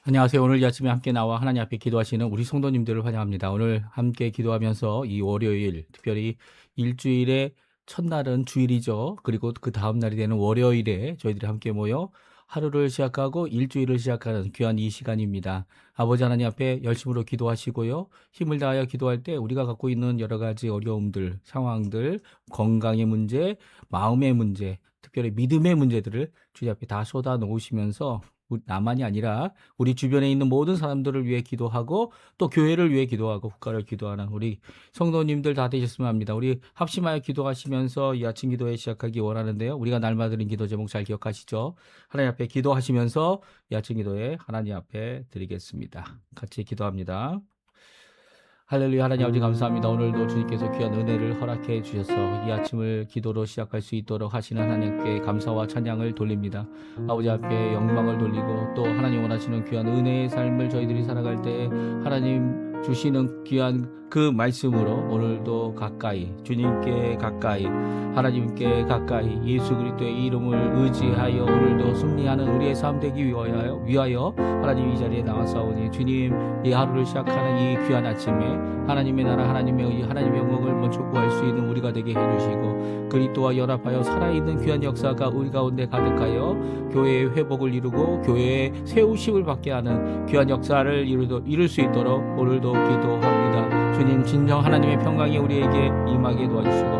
안녕하세요. 오늘 이 아침에 함께 나와 하나님 앞에 기도하시는 우리 성도님들을 환영합니다. 오늘 함께 기도하면서 이 월요일, 특별히 일주일의 첫날은 주일이죠. 그리고 그 다음 날이 되는 월요일에 저희들이 함께 모여 하루를 시작하고 일주일을 시작하는 귀한 이 시간입니다. 아버지 하나님 앞에 열심으로 기도하시고요. 힘을 다하여 기도할 때 우리가 갖고 있는 여러 가지 어려움들, 상황들, 건강의 문제, 마음의 문제, 특별히 믿음의 문제들을 주님 앞에 다 쏟아 놓으시면서 나만이 아니라 우리 주변에 있는 모든 사람들을 위해 기도하고 또 교회를 위해 기도하고 국가를 기도하는 우리 성도님들 다 되셨으면 합니다. 우리 합심하여 기도하시면서 이 아침 기도회 시작하기 원하는데요. 우리가 날마다 드린 기도 제목 잘 기억하시죠? 하나님 앞에 기도하시면서 이 아침 기도회 하나님 앞에 드리겠습니다. 같이 기도합니다. 할렐루야. 하나님 아버지 감사합니다. 오늘도 주님께서 귀한 은혜를 허락해 주셔서 이 아침을 기도로 시작할 수 있도록 하시는 하나님께 감사와 찬양을 돌립니다. 아버지 앞에 영광을 돌리고 또 하나님 원하시는 귀한 은혜의 삶을 저희들이 살아갈 때 하나님 주시는 귀한 그 말씀으로 오늘도 가까이 주님께 가까이 하나님께 가까이 예수 그리스도의 이름을 의지하여 오늘도 승리하는 우리의 삶 되기 위하여 하나님 이 자리에 나와사오니 주님 이 하루를 시작하는 이 귀한 아침에 하나님의 나라 하나님의 영광을 먼저 구할 수 있는 우리가 되게 해주시고 그리스도와 연합하여 살아있는 귀한 역사가 우리 가운데 가득하여 교회의 회복을 이루고 교회의 세우심을 받게 하는 귀한 역사를 이룰 수 있도록 오늘도 기도합니다. 주님 진정 하나님의 평강이 우리에게 임하게 도와주시고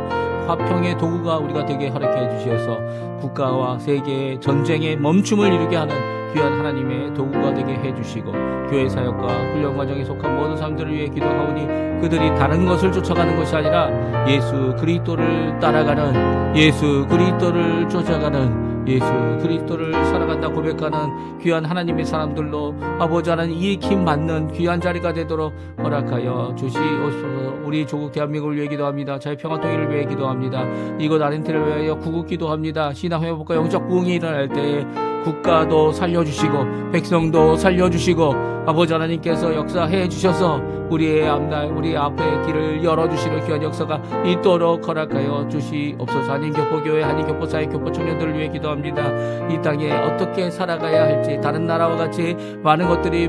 화평의 도구가 우리가 되게 허락해 주셔서 국가와 세계의 전쟁의 멈춤을 이루게 하는 귀한 하나님의 도구가 되게 해주시고 교회 사역과 훈련 과정에 속한 모든 사람들을 위해 기도하오니 그들이 다른 것을 쫓아가는 것이 아니라 예수 그리스도를 따라가는 예수 그리스도를 쫓아가는 예수 그리스도를 살아간다 고백하는 귀한 하나님의 사람들로 아버지 하나님 이익힘 받는 귀한 자리가 되도록 허락하여 주시옵소서. 우리 조국 대한민국을 위해 기도합니다. 자유평화 통일을 위해 기도합니다. 이곳 아르헨티나를 위하여 구국 기도합니다. 신앙 회복과 영적 부흥이 일어날 때에 국가도 살려주시고 백성도 살려주시고 아버지 하나님께서 역사해 주셔서 우리의 앞날 우리 앞에 길을 열어주시는 귀한 역사가 있도록 허락하여 주시옵소서. 한인교포교회 한인교포사회 교포 청년들을 위해 기도합니다. 이 땅에 어떻게 살아가야 할지 다른 나라와 같이 많은 것들이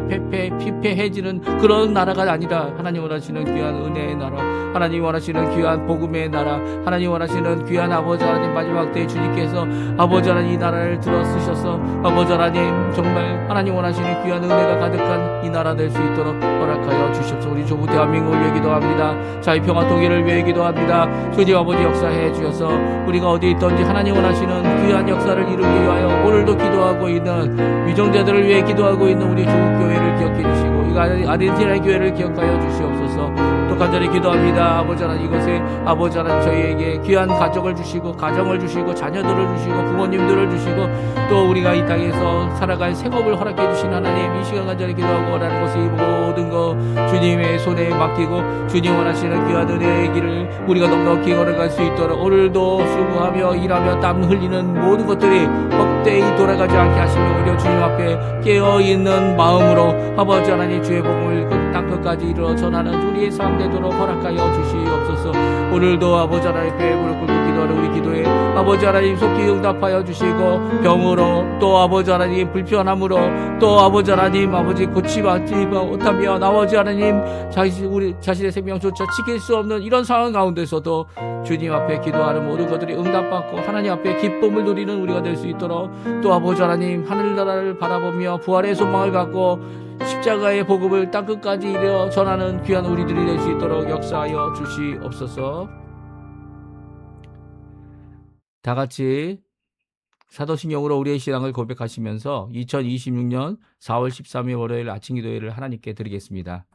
피폐해지는 그런 나라가 아니라 하나님 원하시는 귀한 은혜의 나라 하나님 원하시는 귀한 복음의 나라 하나님 원하시는 귀한 아버지 하나님 마지막 때에 주님께서 아버지 하나님 이 나라를 들어 쓰셔서 아버지 하나님 정말 하나님 원하시는 귀한 은혜가 가득한 이 나라 될 수 있도록 허락하여 주십시오. 우리 조국 대한민국을 위해 기도합니다. 자유평화 통일을 위해 기도합니다. 주님 아버지 역사해 주셔서 우리가 어디 있든지 하나님 원하시는 귀한 역사를 이루기 위하여 오늘도 기도하고 있는 위정자들을 위해 기도하고 있는 우리 조국 교회를 기억해 주시고 이거 아르헨티나의 교회를 기억하여 주시옵소서. 또 간절히 기도합니다. 아버지 하나님 이것에 아버지 하나님 저희에게 귀한 가족을 주시고 가정을 주시고 자녀들을 주시고 부모님들을 주시고 또 우리가 이 땅에서 살아갈 생업을 허락해 주신 하나님 이 시간 간절히 기도하고 원하는 것이 모든 것 주님의 손에 맡기고 주님 원하시는 귀한 은혜의 길을 우리가 넉넉히 걸어갈 수 있도록 오늘도 수고하며 일하며 땀 흘리는 모든 것들이 헛되이 돌아가지 않게 하시며 우리 주님 앞에 깨어있는 마음으로 아버지 하나님 주의 복음을 땅 끝까지 이루어 전하는 우리의 삶 되도록 허락하여 주시옵소서. 오늘도 아버지 하나님 앞에 무릎 꿇고 기도하는 우리 기도에 아버지 하나님 속히 응답하여 주시고 병으로 또 아버지 하나님 불편함으로 또 아버지 하나님 아버지 고치받지 못하며 아버지 하나님 우리 자신의 생명조차 지킬 수 없는 이런 상황 가운데서도 주님 앞에 기도하는 모든 것들이 응답받고 하나님 앞에 기쁨을 누리는 우리가 될 수 있도록 또 아버지 하나님 하늘나라를 바라보며 부활의 소망을 갖고 십자가의 복음을 땅끝까지 이르러 전하는 귀한 우리들이 될 수 있도록 역사하여 주시옵소서. 다 같이 사도신경으로 우리의 신앙을 고백하시면서 2026년 4월 13일 월요일 아침 기도회를 하나님께 드리겠습니다.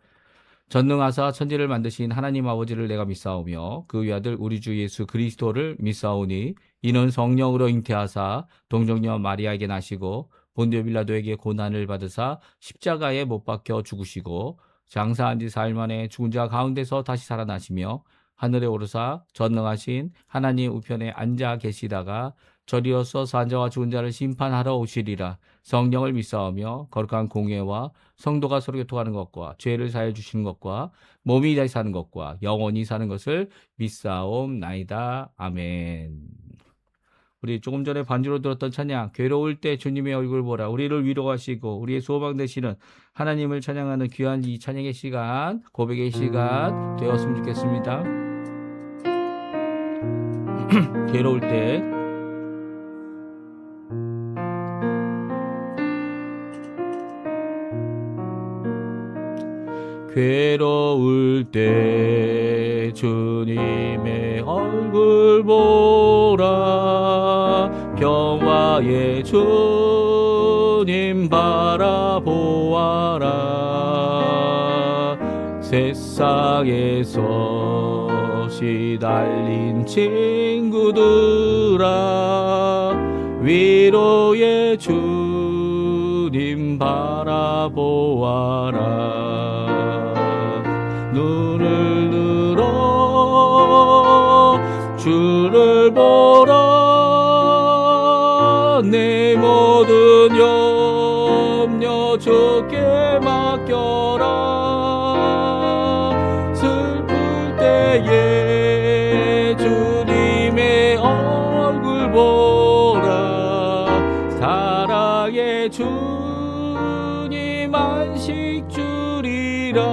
전능하사 천지를 만드신 하나님 아버지를 내가 믿사오며 그 외아들 우리 주 예수 그리스도를 믿사오니 이는 성령으로 잉태하사 동정녀 마리아에게 나시고 본디오 빌라도에게 고난을 받으사 십자가에 못 박혀 죽으시고 장사한 지 사흘 만에 죽은 자 가운데서 다시 살아나시며 하늘에 오르사 전능하신 하나님 우편에 앉아 계시다가 저리로서 산자와 죽은 자를 심판하러 오시리라. 성령을 믿사오며 거룩한 공회와 성도가 서로 교통하는 것과 죄를 사해 주시는 것과 몸이 다시 사는 것과 영원히 사는 것을 믿사옵나이다. 아멘. 우리 조금 전에 반주로 들었던 찬양, 괴로울 때 주님의 얼굴 보라, 우리를 위로하시고 우리의 소망 되시는 하나님을 찬양하는 귀한 이 찬양의 시간, 고백의 시간 되었으면 좋겠습니다. 괴로울 때 괴로울 때 주님의 얼굴 보라, 평화의 주님 바라보아라. 세상에서 시달린 친구들아, 위로의 주님 바라보아라. 눈을 들어 주를 보라, 내 모든 염려 주께 맡겨라. 슬플 때에 주님의 얼굴 보라, 사랑의 주님 안식 주리라.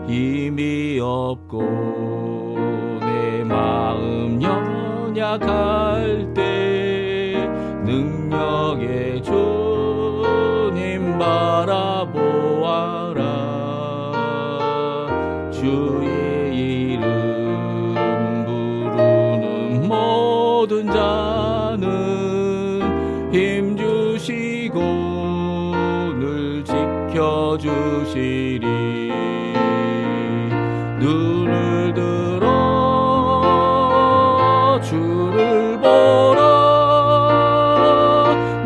힘이 없고 내 마음 연약할 때 능력의 주님 바라보아라. 주의 이름 부르는 모든 자는 힘 주시고 늘 지켜주시리. 눈을 들어 주를 보라,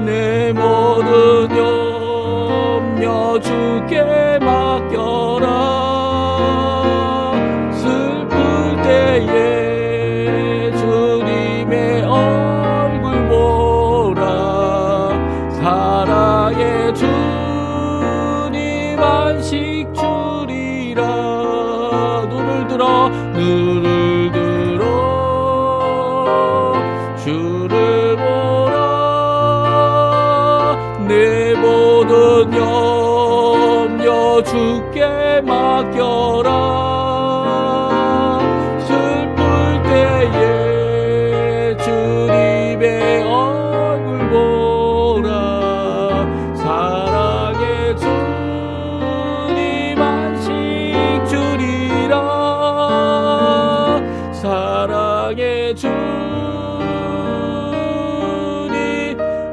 내 모든 염려 주께 맡겨라. 슬플 때에 주님의 얼굴 보라, 사랑의 주님 안식 주리라. 눈을 들어 주를 보라, 내 모든 염려 주께 맡겨라. 슬플 때에 주님의 얼굴 보라, 사랑의 주님 안식 주리라. 사랑의 주님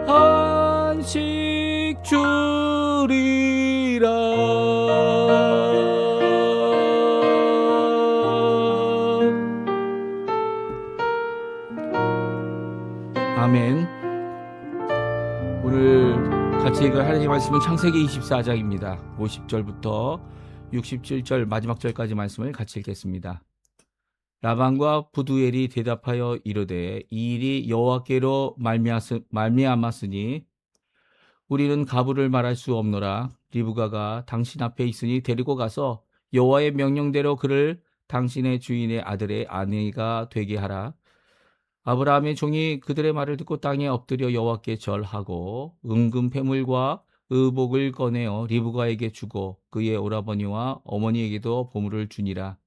안식 주리라. 아멘. 오늘 같이 읽을 하나님의 말씀은 창세기 24장입니다. 50절부터 67절 마지막 절까지 말씀을 같이 읽겠습니다. 라반과 부두엘이 대답하여 이르되 이 일이 여호와께로 말미암았으니 우리는 가부를 말할 수 없노라. 리브가가 당신 앞에 있으니 데리고 가서 여호와의 명령대로 그를 당신의 주인의 아들의 아내가 되게 하라. 아브라함의 종이 그들의 말을 듣고 땅에 엎드려 여호와께 절하고 은금 패물과 의복을 꺼내어 리브가에게 주고 그의 오라버니와 어머니에게도 보물을 주니라.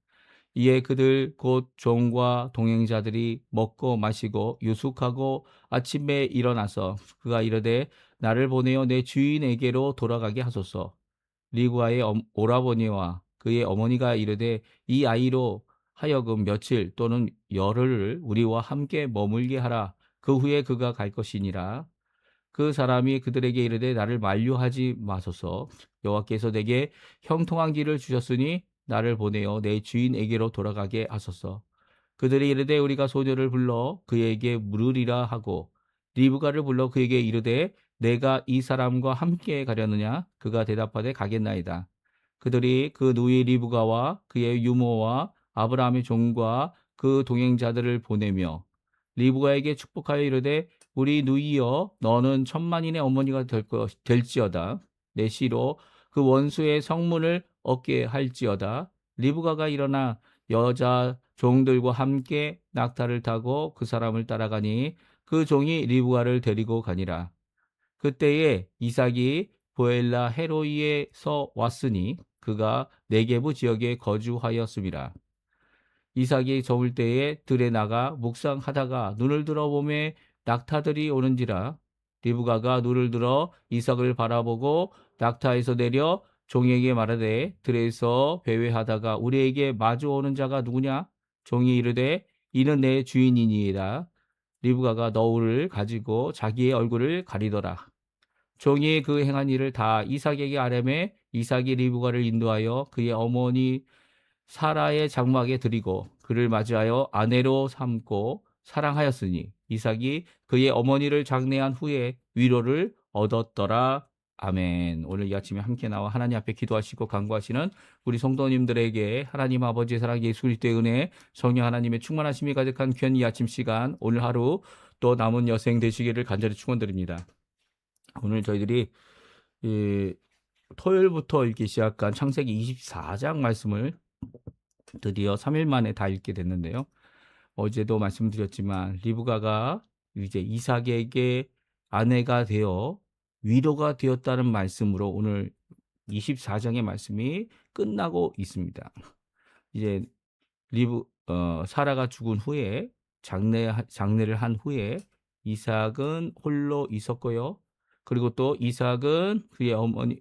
이에 그들 곧 종과 동행자들이 먹고 마시고 유숙하고 아침에 일어나서 그가 이르되 나를 보내어 내 주인에게로 돌아가게 하소서. 리브가의 오라버니와 그의 어머니가 이르되 이 아이로 하여금 며칠 또는 열흘을 우리와 함께 머물게 하라. 그 후에 그가 갈 것이니라. 그 사람이 그들에게 이르되 나를 만류하지 마소서. 여호와께서 내게 형통한 길을 주셨으니 나를 보내어 내 주인에게로 돌아가게 하소서. 그들이 이르되 우리가 소녀를 불러 그에게 물으리라 하고 리브가를 불러 그에게 이르되 내가 이 사람과 함께 가려느냐? 그가 대답하되 가겠나이다. 그들이 그 누이 리브가와 그의 유모와 아브라함의 종과 그 동행자들을 보내며 리브가에게 축복하여 이르되 우리 누이여 너는 천만인의 어머니가 될지어다. 내 시로 그 원수의 성문을 얻게 할지어다. 리브가가 일어나 여자 종들과 함께 낙타를 타고 그 사람을 따라가니 그 종이 리브가를 데리고 가니라. 그때에 이삭이 보엘라 헤로이에서 왔으니 그가 네게부 지역에 거주하였음이라. 이삭이 저물 때에 들에 나가 묵상하다가 눈을 들어 보매 낙타들이 오는지라. 리브가가 눈을 들어 이삭을 바라보고 낙타에서 내려 종에게 말하되 들에서 배회하다가 우리에게 마주오는 자가 누구냐? 종이 이르되 이는 내 주인이니이다. 리브가가 너울을 가지고 자기의 얼굴을 가리더라. 종이 그 행한 일을 다 이삭에게 아뢰매 이삭이 리브가를 인도하여 그의 어머니 사라의 장막에 드리고 그를 맞이하여 아내로 삼고 사랑하였으니 이삭이 그의 어머니를 장례한 후에 위로를 얻었더라. 아멘. 오늘 이 아침에 함께 나와 하나님 앞에 기도하시고 간구하시는 우리 성도님들에게 하나님 아버지의 사랑, 예수 그리스도의 은혜, 성령 하나님의 충만하심이 가득한 귀한 이 아침 시간, 오늘 하루 또 남은 여생 되시기를 간절히 축원드립니다. 오늘 저희들이 토요일부터 읽기 시작한 창세기 24장 말씀을 드디어 3일 만에 다 읽게 됐는데요. 어제도 말씀드렸지만 리브가가 이제 이삭에게 아내가 되어 위로가 되었다는 말씀으로 오늘 24장의 말씀이 끝나고 있습니다. 이제 사라가 죽은 후에 장례를 한 후에 이삭은 홀로 있었고요. 그리고 또 이삭은 그의 어머니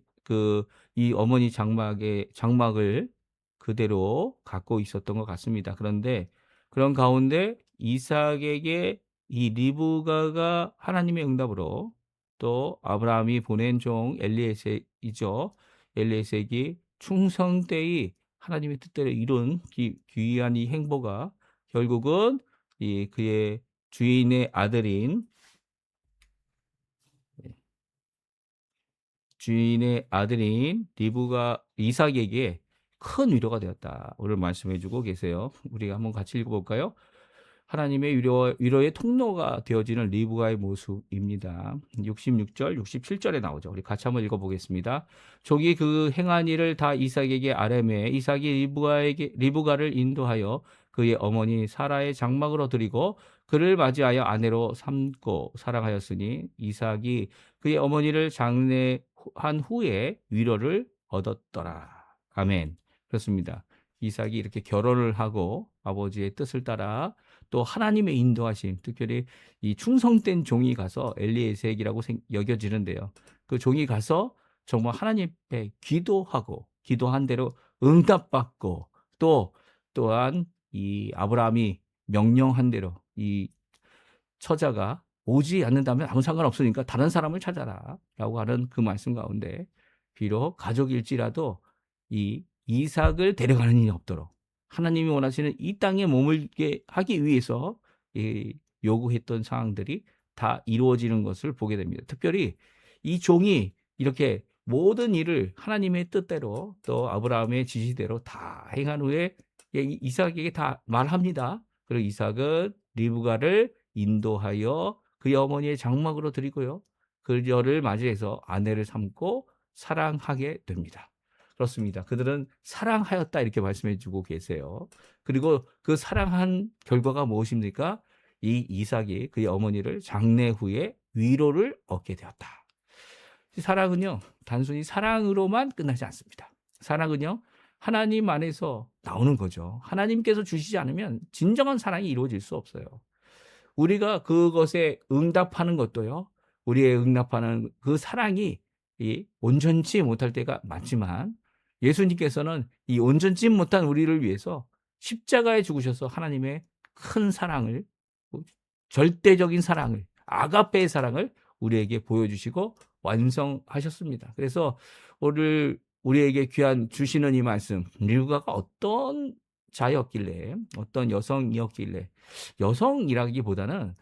이 어머니 장막을 그대로 갖고 있었던 것 같습니다. 그런데 그런 가운데 이삭에게 이 리브가가 하나님의 응답으로 또 아브라함이 보낸 종 엘리에셀이죠. 엘리에셀이 충성되이 하나님의 뜻대로 이룬 귀한 이 행보가 결국은 그의 주인의 아들인 리브가 이삭에게 큰 위로가 되었다. 오늘 말씀해주고 계세요. 우리가 한번 같이 읽어볼까요? 하나님의 위로의 통로가 되어지는 리브가의 모습입니다. 66절, 67절에 나오죠. 우리 같이 한번 읽어보겠습니다. 종이 그 행한 일을 다 이삭에게 아뢰매 이삭이 리브가를 인도하여 그의 어머니 사라의 장막으로 드리고 그를 맞이하여 아내로 삼고 사랑하였으니 이삭이 그의 어머니를 장례한 후에 위로를 얻었더라. 아멘. 그렇습니다. 이삭이 이렇게 결혼을 하고 아버지의 뜻을 따라 또 하나님의 인도하심, 특별히 이 충성된 종이 가서 엘리에셀이라고 여겨지는데요. 그 종이 가서 정말 하나님 앞에 기도한 대로 응답받고 또한 이 아브라함이 명령한 대로 이 처자가 오지 않는다면 아무 상관없으니까 다른 사람을 찾아라 라고 하는 그 말씀 가운데 비록 가족일지라도 이 이삭을 데려가는 일이 없도록 하나님이 원하시는 이 땅에 머물게 하기 위해서 요구했던 사항들이 다 이루어지는 것을 보게 됩니다. 특별히 이 종이 이렇게 모든 일을 하나님의 뜻대로 또 아브라함의 지시대로 다 행한 후에 이삭에게 다 말합니다. 그리고 이삭은 리브가를 인도하여 그의 어머니의 장막으로 드리고요. 그녀를 맞이해서 아내를 삼고 사랑하게 됩니다. 그렇습니다. 그들은 사랑하였다 이렇게 말씀해 주고 계세요. 그리고 그 사랑한 결과가 무엇입니까? 이 이삭이 그의 어머니를 장례 후에 위로를 얻게 되었다. 사랑은요, 단순히 사랑으로만 끝나지 않습니다. 사랑은요, 하나님 안에서 나오는 거죠. 하나님께서 주시지 않으면 진정한 사랑이 이루어질 수 없어요. 우리가 그것에 응답하는 것도요, 우리의 응답하는 그 사랑이 온전치 못할 때가 많지만 예수님께서는 이 온전치 못한 우리를 위해서 십자가에 죽으셔서 하나님의 큰 사랑을, 절대적인 사랑을, 아가페의 사랑을 우리에게 보여주시고 완성하셨습니다. 그래서 오늘 우리에게 귀한 주시는 이 말씀, 리브가가 어떤 자였길래, 어떤 여성이었길래, 여성이라기보다는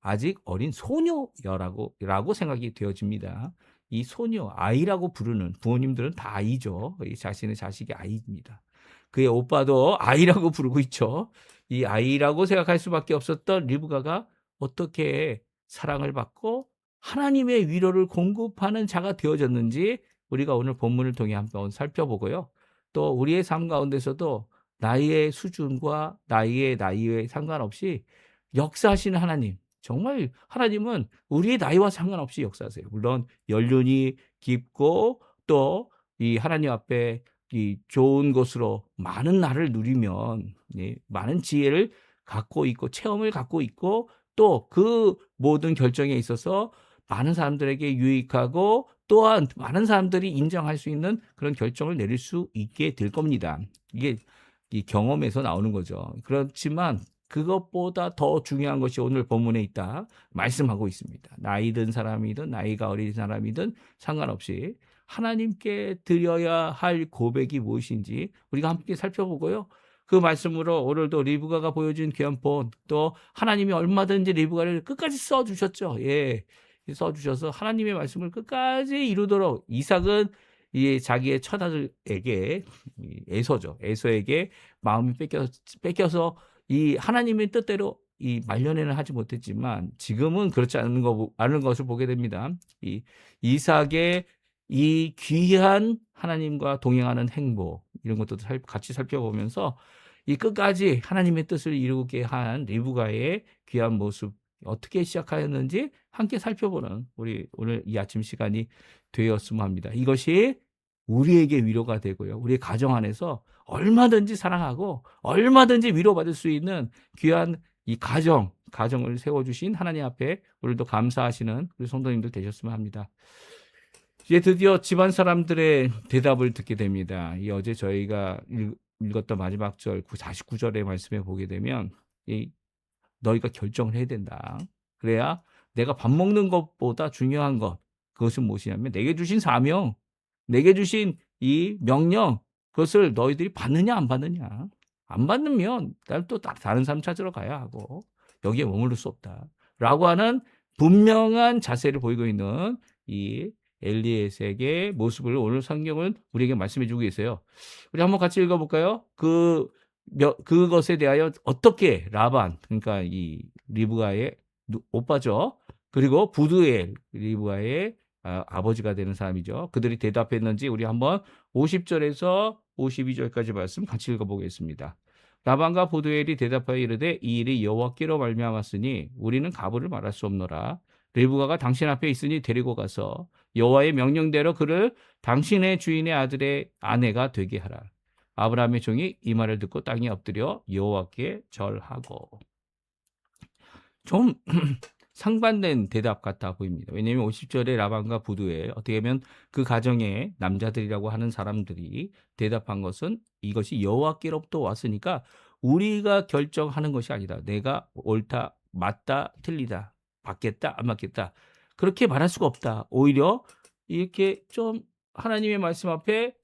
아직 어린 소녀라고 생각이 되어집니다. 이 소녀, 아이라고 부르는 부모님들은 다 아이죠. 자신의 자식이 아이입니다. 그의 오빠도 아이라고 부르고 있죠. 이 아이라고 생각할 수밖에 없었던 리브가가 어떻게 사랑을 받고 하나님의 위로를 공급하는 자가 되어졌는지 우리가 오늘 본문을 통해 한번 살펴보고요. 또 우리의 삶 가운데서도 나이의 수준과 나이에 상관없이 역사하시는 하나님. 정말 하나님은 우리의 나이와 상관없이 역사하세요. 물론 연륜이 깊고 또 이 하나님 앞에 이 좋은 것으로 많은 날을 누리면 많은 지혜를 갖고 있고 체험을 갖고 있고 또 그 모든 결정에 있어서 많은 사람들에게 유익하고 또한 많은 사람들이 인정할 수 있는 그런 결정을 내릴 수 있게 될 겁니다. 이게 이 경험에서 나오는 거죠. 그렇지만 그것보다 더 중요한 것이 오늘 본문에 있다 말씀하고 있습니다. 나이 든 사람이든 나이가 어린 사람이든 상관없이 하나님께 드려야 할 고백이 무엇인지 우리가 함께 살펴보고요. 그 말씀으로 오늘도 리브가가 보여준 귀한 본, 또 하나님이 얼마든지 리브가를 끝까지 써주셨죠. 예, 써주셔서 하나님의 말씀을 끝까지 이루도록 이삭은 이 자기의 처자들에게 에서에게 마음이 뺏겨서 이 하나님의 뜻대로 이 말년에는 하지 못했지만 지금은 그렇지 않은 것을 보게 됩니다. 이 이삭의 이 귀한 하나님과 동행하는 행보 이런 것도 같이 살펴보면서 이 끝까지 하나님의 뜻을 이루게 한 리브가의 귀한 모습 어떻게 시작하였는지 함께 살펴보는 우리 오늘 이 아침 시간이 되었으면 합니다. 이것이 우리에게 위로가 되고요. 우리의 가정 안에서 얼마든지 사랑하고 얼마든지 위로받을 수 있는 귀한 이 가정을 세워주신 하나님 앞에 오늘도 감사하시는 우리 성도님들 되셨으면 합니다. 이제 드디어 집안 사람들의 대답을 듣게 됩니다. 이 어제 저희가 읽었던 마지막 절 49절의 말씀에 보게 되면 너희가 결정을 해야 된다. 그래야 내가 밥 먹는 것보다 중요한 것 그것은 무엇이냐면 내게 주신 사명, 내게 주신 이 명령 그것을 너희들이 받느냐 안 받느냐. 안 받으면 또 다른 사람 찾으러 가야 하고 여기에 머무를 수 없다. 라고 하는 분명한 자세를 보이고 있는 이 엘리에셀의 모습을 오늘 성경은 우리에게 말씀해 주고 계세요. 우리 한번 같이 읽어볼까요? 그것에 대하여 어떻게 라반, 그러니까 이 리브가의 오빠죠. 그리고 부두엘, 리브가의 아버지가 되는 사람이죠. 그들이 대답했는지 우리 한번 50절에서 52절까지 말씀 같이 읽어보겠습니다. 라반과 부두엘이 대답하여 이르되 이 일이 여호와께로 말미암았으니 우리는 가부를 말할 수 없노라. 리브가가 당신 앞에 있으니 데리고 가서 여호와의 명령대로 그를 당신의 주인의 아들의 아내가 되게 하라. 아브라함의 종이 이 말을 듣고 땅에 엎드려 여호와께 절하고. 좀 상반된 대답 같아 보입니다. 왜냐하면 50절에 라반과 부두엘 어떻게 보면 그 가정의 남자들이라고 하는 사람들이 대답한 것은 이것이 여호와께로부터 왔으니까 우리가 결정하는 것이 아니다. 내가 옳다, 맞다, 틀리다, 받겠다, 안 받겠다. 그렇게 말할 수가 없다. 오히려 이렇게 좀 하나님의 말씀 앞에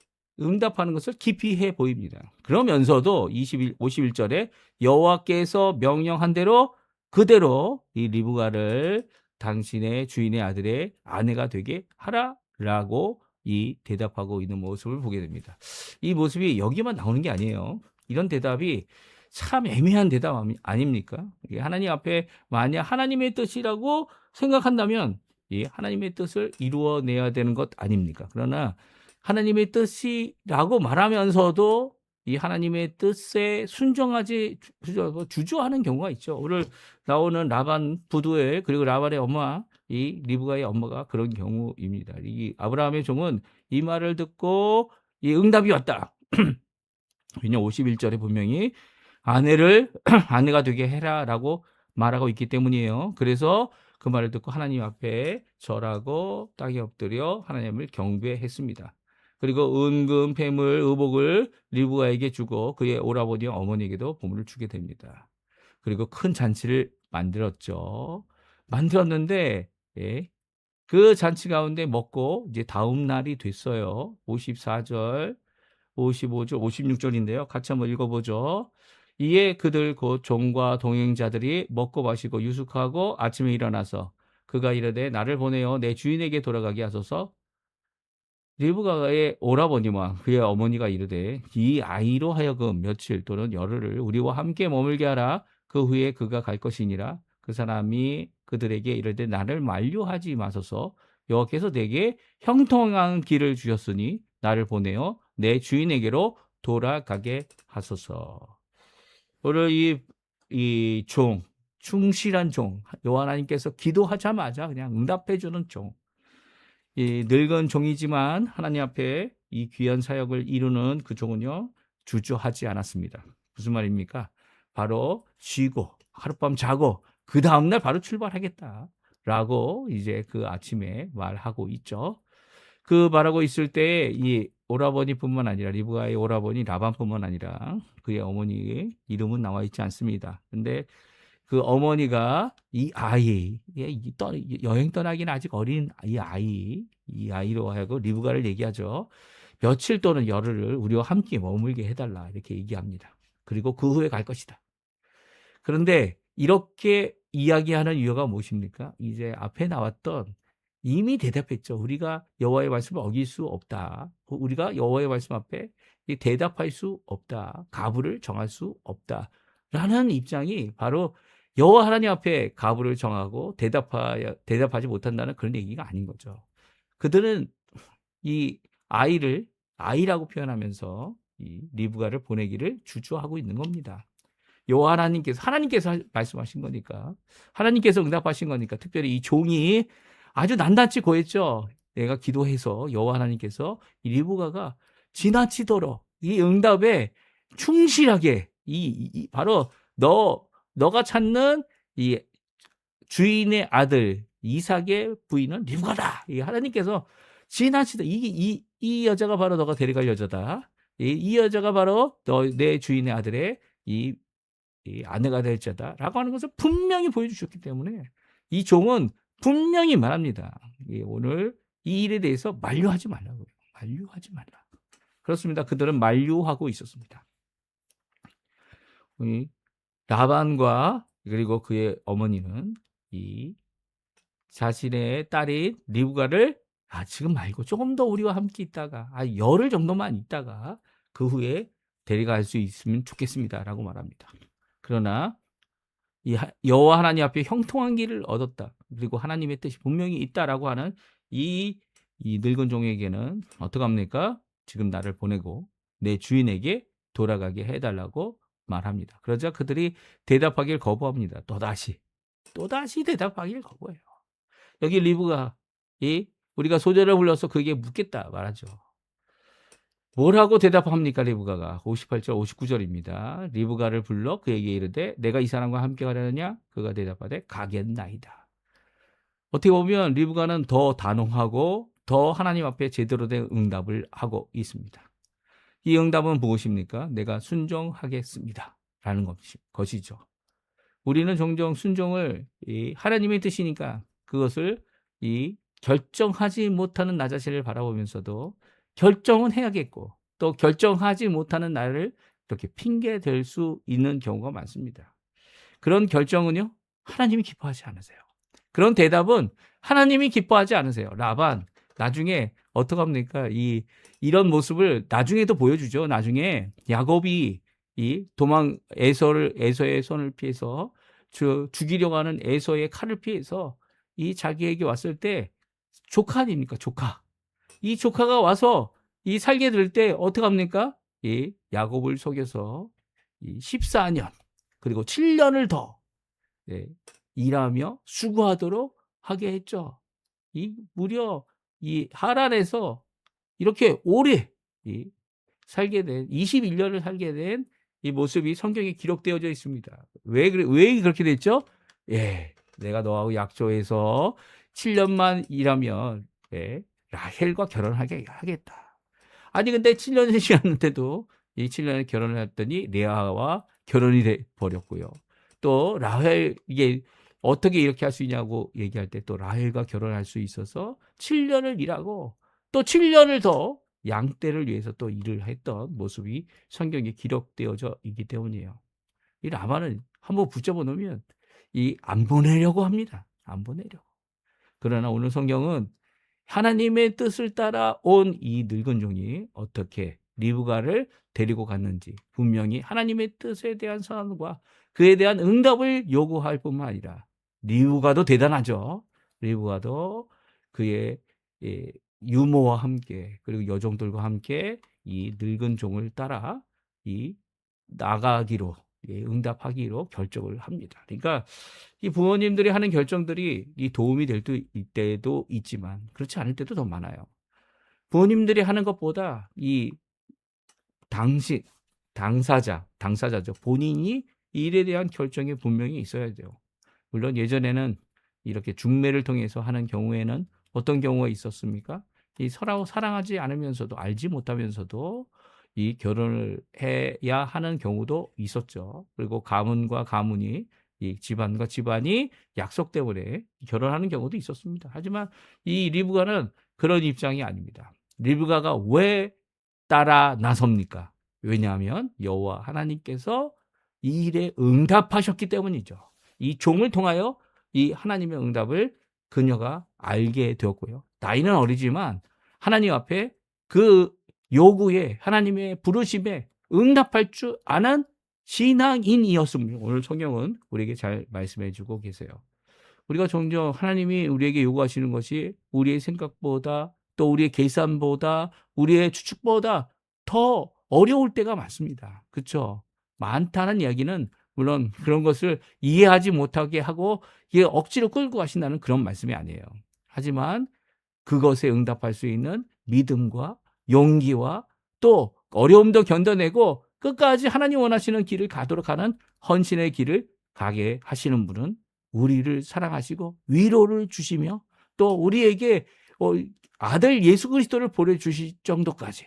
응답하는 것을 기피해 보입니다. 그러면서도 51절에 여호와께서 명령한 대로 그대로 이 리브가를 당신의 주인의 아들의 아내가 되게 하라라고 이 대답하고 있는 모습을 보게 됩니다. 이 모습이 여기만 나오는 게 아니에요. 이런 대답이 참 애매한 대답 아닙니까? 하나님 앞에 만약 하나님의 뜻이라고 생각한다면 이 하나님의 뜻을 이루어내야 되는 것 아닙니까? 그러나 하나님의 뜻이라고 말하면서도 이 하나님의 뜻에 순종하지 주저하는 경우가 있죠. 오늘 나오는 라반 부두엘 그리고 라반의 엄마 이 리브가의 엄마가 그런 경우입니다. 이 아브라함의 종은 이 말을 듣고 이 응답이 왔다. 왜냐 51절에 분명히 아내가 되게 해라라고 말하고 있기 때문이에요. 그래서 그 말을 듣고 하나님 앞에 절하고 땅에 엎드려 하나님을 경배했습니다. 그리고 은금, 폐물, 의복을 리브가에게 주고 그의 오라버니 어머니에게도 보물을 주게 됩니다. 그리고 큰 잔치를 만들었죠. 만들었는데 그 잔치 가운데 먹고 이제 다음 날이 됐어요. 54절, 55절, 56절인데요. 같이 한번 읽어보죠. 이에 그들 곧 종과 동행자들이 먹고 마시고 유숙하고 아침에 일어나서 그가 이르되 나를 보내어 내 주인에게 돌아가게 하소서. 리브가의 오라버니와 그의 어머니가 이르되 이 아이로 하여금 며칠 또는 열흘을 우리와 함께 머물게 하라. 그 후에 그가 갈 것이니라. 그 사람이 그들에게 이르되 나를 만류하지 마소서. 여호와께서 내게 형통한 길을 주셨으니 나를 보내어 내 주인에게로 돌아가게 하소서. 오늘 이 충실한 종, 여호와 하나님께서 기도하자마자 그냥 응답해주는 종, 이 늙은 종이지만 하나님 앞에 이 귀한 사역을 이루는 그 종은요, 주저하지 않았습니다. 무슨 말입니까? 바로 쉬고 하룻밤 자고 그 다음날 바로 출발하겠다라고 이제 그 아침에 말하고 있죠. 그 말하고 있을 때 이 오라버니뿐만 아니라 리브가의 오라버니 라반뿐만 아니라 그의 어머니 이름은 나와 있지 않습니다. 근데 그 어머니가 이 아이, 여행 떠나기는 아직 어린 이 아이로 하여금 리브가를 얘기하죠. 며칠 또는 열흘을 우리와 함께 머물게 해달라 이렇게 얘기합니다. 그리고 그 후에 갈 것이다. 그런데 이렇게 이야기하는 이유가 무엇입니까? 이제 앞에 나왔던 이미 대답했죠. 우리가 여호와의 말씀을 어길 수 없다. 우리가 여호와의 말씀 앞에 대답할 수 없다. 가부를 정할 수 없다. 라는 입장이 바로 여호와 하나님 앞에 가부를 정하고 대답하지 못한다는 그런 얘기가 아닌 거죠. 그들은 이 아이를 아이라고 표현하면서 이 리브가를 보내기를 주저하고 있는 겁니다. 여호와 하나님께서 말씀하신 거니까, 하나님께서 응답하신 거니까, 특별히 이 종이 아주 난단치 고했죠. 내가 기도해서 여호와 하나님께서 이 리브가가 지나치도록 이 응답에 충실하게 바로 너가 찾는 이 주인의 아들 이삭의 부인은 리브가다. 이 하나님께서 지나치다. 이 여자가 바로 너가 데려갈 여자다. 이 여자가 바로 내 주인의 아들의 이 아내가 될 자다라고 하는 것을 분명히 보여주셨기 때문에 이 종은 분명히 말합니다. 오늘 이 일에 대해서 만류하지 말라고요. 만류하지 말라. 그렇습니다. 그들은 만류하고 있었습니다. 라반과 그리고 그의 어머니는 이 자신의 딸인 리브가를 지금 말고 조금 더 우리와 함께 있다가 열흘 정도만 있다가 그 후에 데려갈 수 있으면 좋겠습니다라고 말합니다. 그러나 여호와 하나님 앞에 형통한 길을 얻었다. 그리고 하나님의 뜻이 분명히 있다라고 하는 이 늙은 종에게는 어떻게 합니까? 지금 나를 보내고 내 주인에게 돌아가게 해달라고 말합니다. 그러자 그들이 대답하길 거부합니다. 또다시 대답하길 거부해요. 여기 리브가 우리가 소절을 불러서 그에게 묻겠다 말하죠. 뭐라고 대답합니까? 리브가가 58절 59절입니다. 리브가를 불러 그에게 이르되 내가 이 사람과 함께 가려느냐? 그가 대답하되 가겠나이다. 어떻게 보면 리브가는 더 단호하고 더 하나님 앞에 제대로 된 응답을 하고 있습니다. 이 응답은 무엇입니까? 내가 순종하겠습니다 라는 것이죠. 우리는 종종 순종을 하나님의 뜻이니까 그것을 결정하지 못하는 나 자신을 바라보면서도 결정은 해야겠고 또 결정하지 못하는 나를 이렇게 핑계 댈 수 있는 경우가 많습니다. 그런 결정은요, 하나님이 기뻐하지 않으세요. 그런 대답은 하나님이 기뻐하지 않으세요. 라반, 나중에 어떡합니까? 이런 모습을 나중에도 보여주죠. 나중에 야곱이 에서의 손을 피해서 죽이려고 하는 에서의 칼을 피해서 자기에게 왔을 때 조카 아닙니까? 조카. 이 조카가 와서 살게 될 때 어떡합니까? 야곱을 속여서 14년 그리고 7년을 더 일하며 수고하도록 하게 했죠. 무려 하란에서 이렇게 오래 살게 된 21년을 살게 된 이 모습이 성경에 기록되어져 있습니다. 왜 그렇게 됐죠? 내가 너하고 약조해서 7년만 일하면 라헬과 결혼하게 하겠다. 아니 근데 7년이 지났는데도 이 7년에 결혼을 했더니 레아와 결혼이 돼 버렸고요. 또 라헬 어떻게 이렇게 할 수 있냐고 얘기할 때 또 라헬과 결혼할 수 있어서 7년을 일하고 또 7년을 더 양떼를 위해서 또 일을 했던 모습이 성경에 기록되어져 있기 때문이에요. 이 라반은 한번 붙잡아 놓으면 안 보내려고 합니다. 안 보내려고. 그러나 오늘 성경은 하나님의 뜻을 따라 온 이 늙은 종이 어떻게 리브가를 데리고 갔는지 분명히 하나님의 뜻에 대한 선언과 그에 대한 응답을 요구할 뿐만 아니라 리브가도 대단하죠. 리브가도 그의 유모와 함께 그리고 여종들과 함께 이 늙은 종을 따라 이 나가기로 응답하기로 결정을 합니다. 그러니까 이 부모님들이 하는 결정들이 이 도움이 될 때도 있지만 그렇지 않을 때도 더 많아요. 부모님들이 하는 것보다 이 당사자죠. 본인이 이 일에 대한 결정이 분명히 있어야 돼요. 물론 예전에는 이렇게 중매를 통해서 하는 경우에는 어떤 경우가 있었습니까? 이 서로 사랑하지 않으면서도 알지 못하면서도 이 결혼을 해야 하는 경우도 있었죠. 그리고 가문과 가문이 이 집안과 집안이 약속 때문에 결혼하는 경우도 있었습니다. 하지만 이 리브가는 그런 입장이 아닙니다. 리브가가 왜 따라 나섭니까? 왜냐하면 여호와 하나님께서 이 일에 응답하셨기 때문이죠. 이 종을 통하여 이 하나님의 응답을 그녀가 알게 되었고요. 나이는 어리지만 하나님 앞에 그 요구에 하나님의 부르심에 응답할 줄 아는 신앙인이었습니다. 오늘 성경은 우리에게 잘 말씀해 주고 계세요. 우리가 종종 하나님이 우리에게 요구하시는 것이 우리의 생각보다 또 우리의 계산보다 우리의 추측보다 더 어려울 때가 많습니다. 그렇죠? 많다는 이야기는 물론 그런 것을 이해하지 못하게 하고 이게 억지로 끌고 가신다는 그런 말씀이 아니에요. 하지만 그것에 응답할 수 있는 믿음과 용기와 또 어려움도 견뎌내고 끝까지 하나님 원하시는 길을 가도록 하는 헌신의 길을 가게 하시는 분은 우리를 사랑하시고 위로를 주시며 또 우리에게 아들 예수 그리스도를 보내주실 정도까지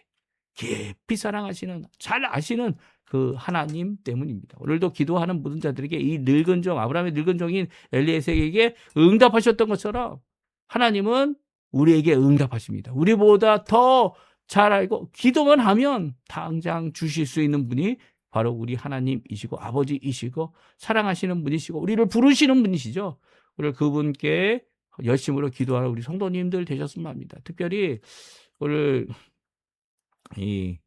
깊이 사랑하시는 잘 아시는 그 하나님 때문입니다. 오늘도 기도하는 모든 자들에게 이 늙은 종 아브라함의 늙은 종인 엘리에셀에게 응답하셨던 것처럼 하나님은 우리에게 응답하십니다. 우리보다 더 잘 알고 기도만 하면 당장 주실 수 있는 분이 바로 우리 하나님이시고 아버지이시고 사랑하시는 분이시고 우리를 부르시는 분이시죠. 오늘 그분께 열심으로 기도하는 우리 성도님들 되셨으면 합니다. 특별히 오늘 이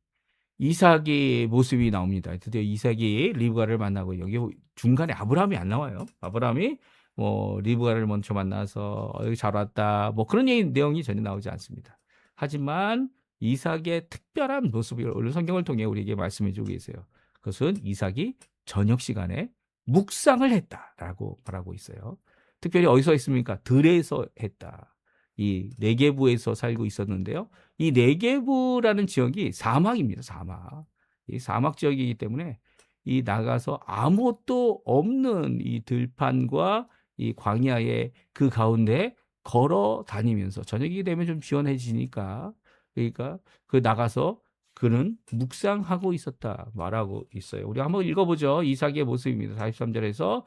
이삭의 모습이 나옵니다. 드디어 이삭이 리브가를 만나고 여기 중간에 아브라함이 안 나와요. 아브라함이 뭐 리브가를 먼저 만나서 여기 잘 왔다 뭐 그런 내용이 전혀 나오지 않습니다. 하지만 이삭의 특별한 모습을 오늘 성경을 통해 우리에게 말씀해 주고 계세요. 그것은 이삭이 저녁 시간에 묵상을 했다라고 말하고 있어요. 특별히 어디서 했습니까? 들에서 했다. 이 네게부에서 살고 있었는데요. 이 네게부라는 지역이 사막입니다. 사막. 이 사막 지역이기 때문에 이 나가서 아무것도 없는 이 들판과 이 광야의 그 가운데 걸어 다니면서 저녁이 되면 좀 시원해지니까 그러니까 그 나가서 그는 묵상하고 있었다 말하고 있어요. 우리 한번 읽어보죠. 이삭의 모습입니다. 43절에서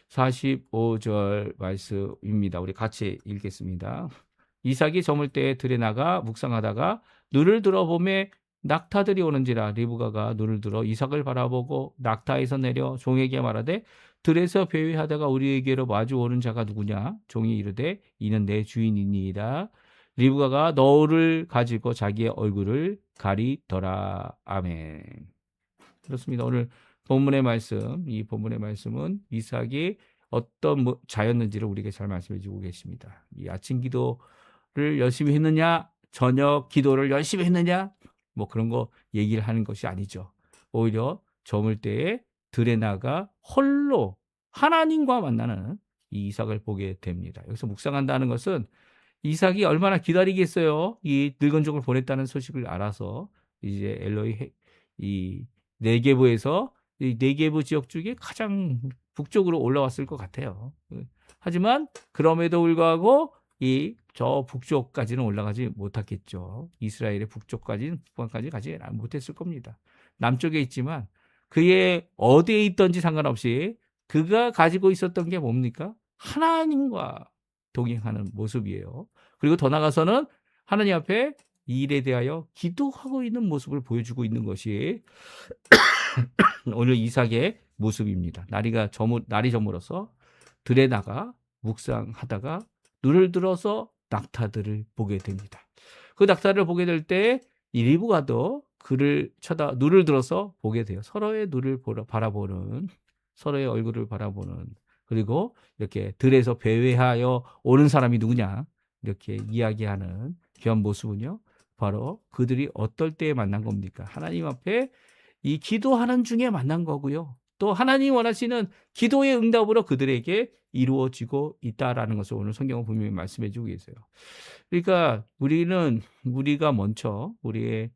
45절 말씀입니다. 우리 같이 읽겠습니다. 이삭이 저물 때에 들에 나가 묵상하다가 눈을 들어보매 낙타들이 오는지라 리브가가 눈을 들어 이삭을 바라보고 낙타에서 내려 종에게 말하되 들에서 배회하다가 우리에게로 마주 오는 자가 누구냐? 종이 이르되 이는 내 주인이니이다. 리브가가 너를 가지고 자기의 얼굴을 가리더라. 아멘. 그렇습니다. 오늘 본문의 말씀, 이 본문의 말씀은 이삭이 어떤 자였는지를 우리에게 잘 말씀해 주고 계십니다. 이 아침 기도를 열심히 했느냐, 저녁 기도를 열심히 했느냐, 뭐 그런 거 얘기를 하는 것이 아니죠. 오히려 저물 때에 들에 나가 홀로 하나님과 만나는 이 이삭을 보게 됩니다. 여기서 묵상한다는 것은 이삭이 얼마나 기다리겠어요. 이 늙은 종을 보냈다는 소식을 알아서 이제 엘로이 이 네게부에서 이 네게부 지역 중에 가장 북쪽으로 올라왔을 것 같아요. 하지만 그럼에도 불구하고 이 저 북쪽까지는 올라가지 못했겠죠. 이스라엘의 북쪽까지는 북방까지 가지 못했을 겁니다. 남쪽에 있지만 그의 어디에 있든지 상관없이 그가 가지고 있었던 게 뭡니까? 하나님과 동행하는 모습이에요. 그리고 더 나아가서는 하나님 앞에 이 일에 대하여 기도하고 있는 모습을 보여주고 있는 것이 오늘 이삭의 모습입니다. 날이 저물어서 들에 나가 묵상하다가 눈을 들어서 낙타들을 보게 됩니다. 그 낙타를 보게 될 때 이 리브가도 눈을 들어서 보게 돼요. 서로의 눈을 바라보는, 서로의 얼굴을 바라보는, 그리고 이렇게 들에서 배회하여 오는 사람이 누구냐 이렇게 이야기하는 귀한 모습은요. 바로 그들이 어떨 때에 만난 겁니까? 하나님 앞에 이 기도하는 중에 만난 거고요. 또 하나님 원하시는 기도의 응답으로 그들에게 이루어지고 있다라는 것을 오늘 성경은 분명히 말씀해 주고 계세요. 그러니까 우리가 먼저 우리의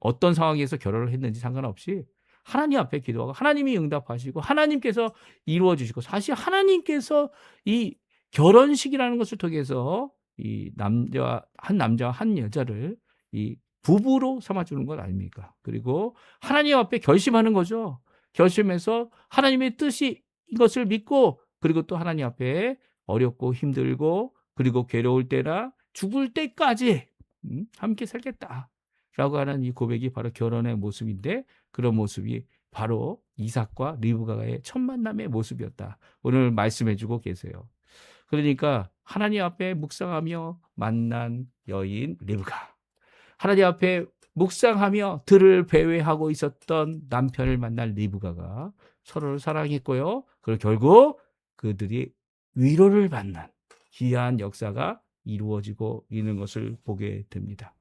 어떤 상황에서 결혼을 했는지 상관없이 하나님 앞에 기도하고 하나님이 응답하시고 하나님께서 이루어 주시고, 사실 하나님께서 이 결혼식이라는 것을 통해서 이 남자와 한 여자를 이 부부로 삼아 주는 것 아닙니까? 그리고 하나님 앞에 결심하는 거죠. 결심해서 하나님의 뜻이 이것을 믿고, 그리고 또 하나님 앞에 어렵고 힘들고 그리고 괴로울 때나 죽을 때까지 함께 살겠다라고 하는 이 고백이 바로 결혼의 모습인데, 그런 모습이 바로 이삭과 리브가의 첫 만남의 모습이었다. 오늘 말씀해 주고 계세요. 그러니까 하나님 앞에 묵상하며 만난 여인 리브가, 하나님 앞에 묵상하며 들을 배회하고 있었던 남편을 만난 리브가가 서로를 사랑했고요. 그리고 결국 그들이 위로를 받는 귀한 역사가 이루어지고 있는 것을 보게 됩니다.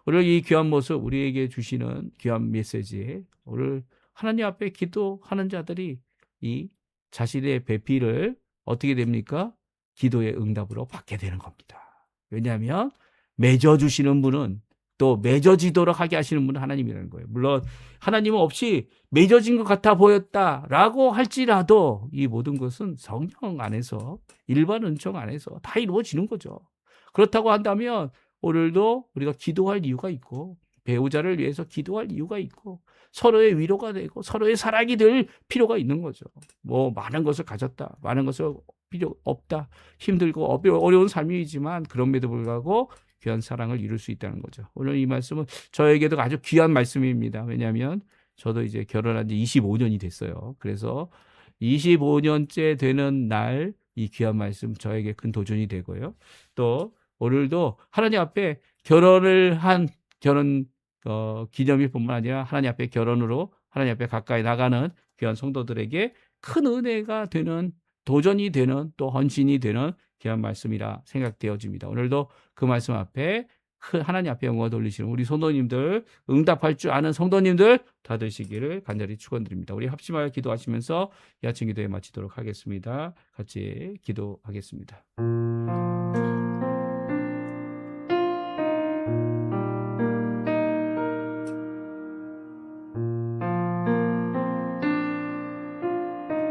오늘 이 귀한 모습, 우리에게 주시는 귀한 메시지에 오늘 하나님 앞에 기도하는 자들이 이 자신의 배필을 어떻게 됩니까? 기도의 응답으로 받게 되는 겁니다. 왜냐하면 맺어주시는 분은, 또 맺어지도록 하게 하시는 분은 하나님이라는 거예요. 물론 하나님은 없이 맺어진 것 같아 보였다라고 할지라도 이 모든 것은 성령 안에서, 일반 은총 안에서 다 이루어지는 거죠. 그렇다고 한다면 오늘도 우리가 기도할 이유가 있고, 배우자를 위해서 기도할 이유가 있고, 서로의 위로가 되고 서로의 사랑이 될 필요가 있는 거죠. 뭐 많은 것을 가졌다, 많은 것을 필요 없다, 힘들고 어려운 삶이지만 그럼에도 불구하고 귀한 사랑을 이룰 수 있다는 거죠. 오늘 이 말씀은 저에게도 아주 귀한 말씀입니다. 왜냐하면 저도 이제 결혼한 지 25년이 됐어요. 그래서 25년째 되는 날 이 귀한 말씀 저에게 큰 도전이 되고요. 또 오늘도 하나님 앞에 결혼 기념일뿐만 아니라 하나님 앞에 결혼으로 하나님 앞에 가까이 나가는 귀한 성도들에게 큰 은혜가 되는, 도전이 되는, 또 헌신이 되는 귀한 말씀이라 생각되어집니다. 오늘도 그 말씀 앞에 하나님 앞에 영광을 돌리시는 우리 성도님들, 응답할 줄 아는 성도님들 다 되시기를 간절히 축원드립니다. 우리 합심하여 기도하시면서 이 아침 기도에 마치도록 하겠습니다. 같이 기도하겠습니다.